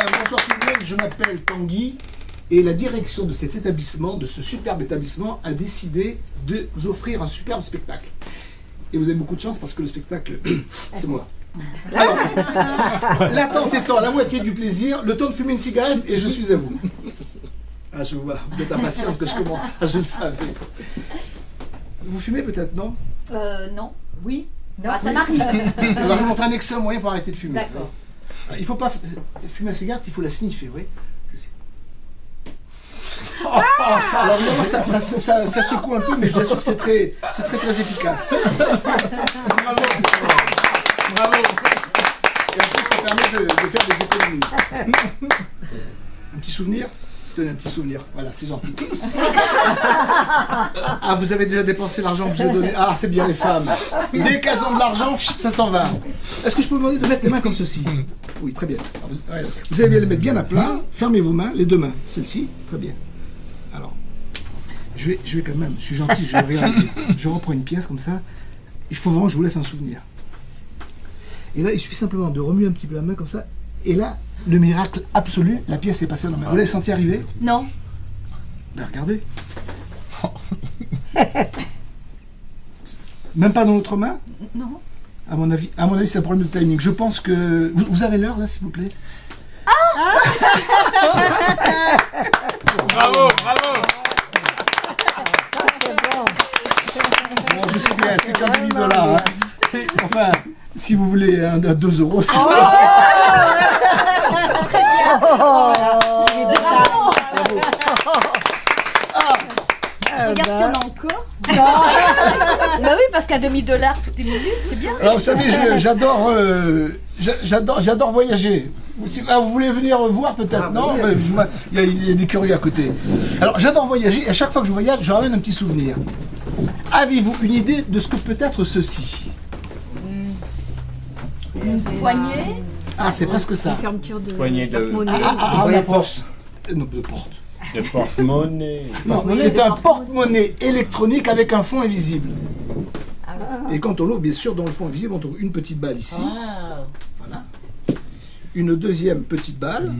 bonsoir tout le monde, je m'appelle Tanguy et la direction de cet établissement, de ce superbe établissement, a décidé de vous offrir un superbe spectacle. Et vous avez beaucoup de chance parce que le spectacle, c'est moi. Alors, l'attente étant la moitié du plaisir, le temps de fumer une cigarette et je suis à vous. Ah, je vois, vous êtes impatiente que je commence, je le savais. Vous fumez peut-être, non? Non. Oui. Non, Ah, ça m'arrive. Alors je vous montre un excellent moyen pour arrêter de fumer. D'accord. Il ne faut pas fumer la cigarette, il faut la sniffer, oui. Alors évidemment, ça secoue un peu, mais je vous assure que c'est très efficace. Bravo. Bravo. Et après, ça permet de faire des économies. Un petit souvenir? Tenez, un petit souvenir. Voilà, c'est gentil. Ah, vous avez déjà dépensé l'argent que je vous ai donné. Ah, c'est bien les femmes. Dès qu'elles ont de l'argent, ça s'en va. Est-ce que je peux vous demander de mettre les mains comme ceci? Oui, très bien. Alors, vous allez bien les mettre bien à plat. Fermez vos mains, les deux mains. Celle-ci, très bien. Alors, je vais quand même, je suis gentil, je vais regarder. Je reprends une pièce comme ça. Il faut vraiment que je vous laisse un souvenir. Et là, il suffit simplement de remuer un petit peu la main comme ça. Et là, le miracle absolu, la pièce est passée dans la main. Vous l'avez senti arriver? Non. Ben regardez. Même pas dans l'autre main? Non. À mon avis, c'est un problème de timing. Je pense que... Vous avez l'heure, là, s'il vous plaît? Bravo, bravo. Bon, je sais bien, c'est comme $1000. Hein. Enfin, si vous voulez à 2 €, c'est Regarde si on a encore. Bah oui, parce qu'à $2 toutes les minutes, c'est bien. Alors, vous savez, j'adore voyager. Vous voulez venir voir peut-être? Non, il y a des curieux à côté. Alors, j'adore voyager et à chaque fois que je voyage, je ramène un petit souvenir. Avez-vous une idée de ce que peut être ceci? Une poignée. Ah, c'est presque ça. Fermeture de Poignée de porte-monnaie. On approche. Non, de porte. de porte-monnaie. Non, c'est un porte-monnaie électronique avec un fond invisible. Et quand on l'ouvre, bien sûr, dans le fond invisible, on trouve une petite balle ici. Voilà. Une deuxième petite balle.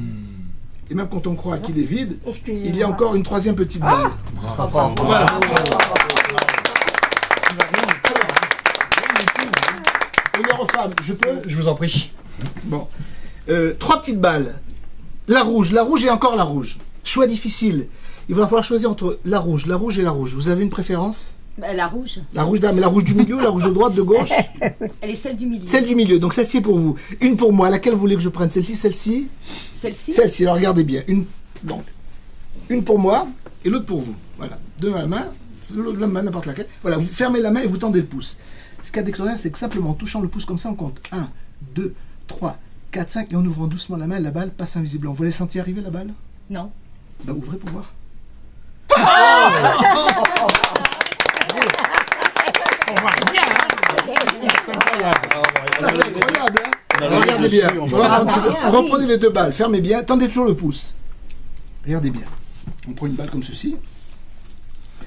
Et même quand on croit qu'il est vide, il y a encore une troisième petite balle. Voilà. Honneur aux femmes, je peux? Je vous en prie. Bon. 3 petites balles. La rouge et encore la rouge. Choix difficile. Il va falloir choisir entre la rouge et la rouge. Vous avez une préférence? La rouge. La rouge mais la rouge du milieu, la rouge de droite, de gauche? Elle est celle du milieu. Celle du milieu, donc celle-ci est pour vous. Une pour moi, laquelle vous voulez que je prenne? Celle-ci, celle-ci? Celle-ci. Celle-ci, alors regardez bien. Donc, une pour moi et l'autre pour vous. Voilà. Deux dans la main, l'autre la main, n'importe laquelle. Voilà, vous fermez la main et vous tendez le pouce. Ce qu'il y a d'extraordinaire, c'est que simplement en touchant le pouce comme ça, on compte 1, 2, 3, 4, 5 et en ouvrant doucement la main, la balle passe invisiblement. Vous l'avez senti arriver la balle? Non. Bah ouvrez pour voir. On voit rien, Ça c'est incroyable, hein? Alors, regardez bien. Reprenez les deux balles, fermez bien, tendez toujours le pouce. Regardez bien. On prend une balle comme ceci.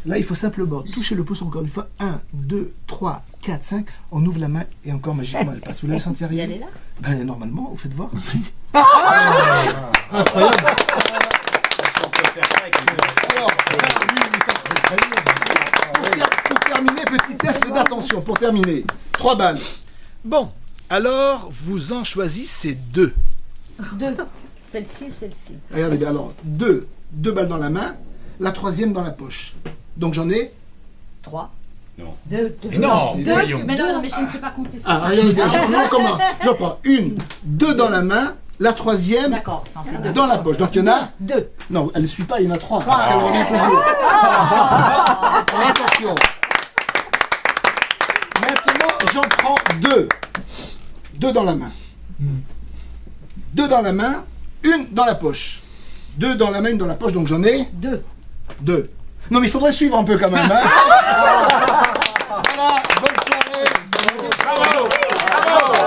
Là, il faut simplement toucher le pouce encore une fois. 1, 2, 3, 4, 5. On ouvre la main et encore magiquement elle passe. Vous l'avez senti arriver? Elle est là? Ben, normalement, vous faites voir. Alors, pour terminer, petit test d'attention. Pour terminer, 3 balles. Bon, alors vous en choisissez 2. 2. Celle-ci et celle-ci. Regardez bien, alors 2 balles dans la main, la troisième dans la poche. Donc j'en ai 3. Non. 2. Non, 2. voyons. Mais non, mais je ne sais pas compter. Ah, regardez bien, je commence. Je prends 1, 2 dans la main, la troisième D'accord, ça en fait 2. dans la poche. Donc il y en a 2. Non, elle ne suit pas, il y en a 3. Parce qu'elle revient toujours. Alors, attention. Maintenant, j'en prends 2. 2 dans la main. 2 dans la main, 1 dans la poche. 2 dans la main, 1 dans la poche, donc j'en ai 2. 2. Non, mais il faudrait suivre un peu quand même. Hein. Voilà, bonne soirée. Bravo, bravo.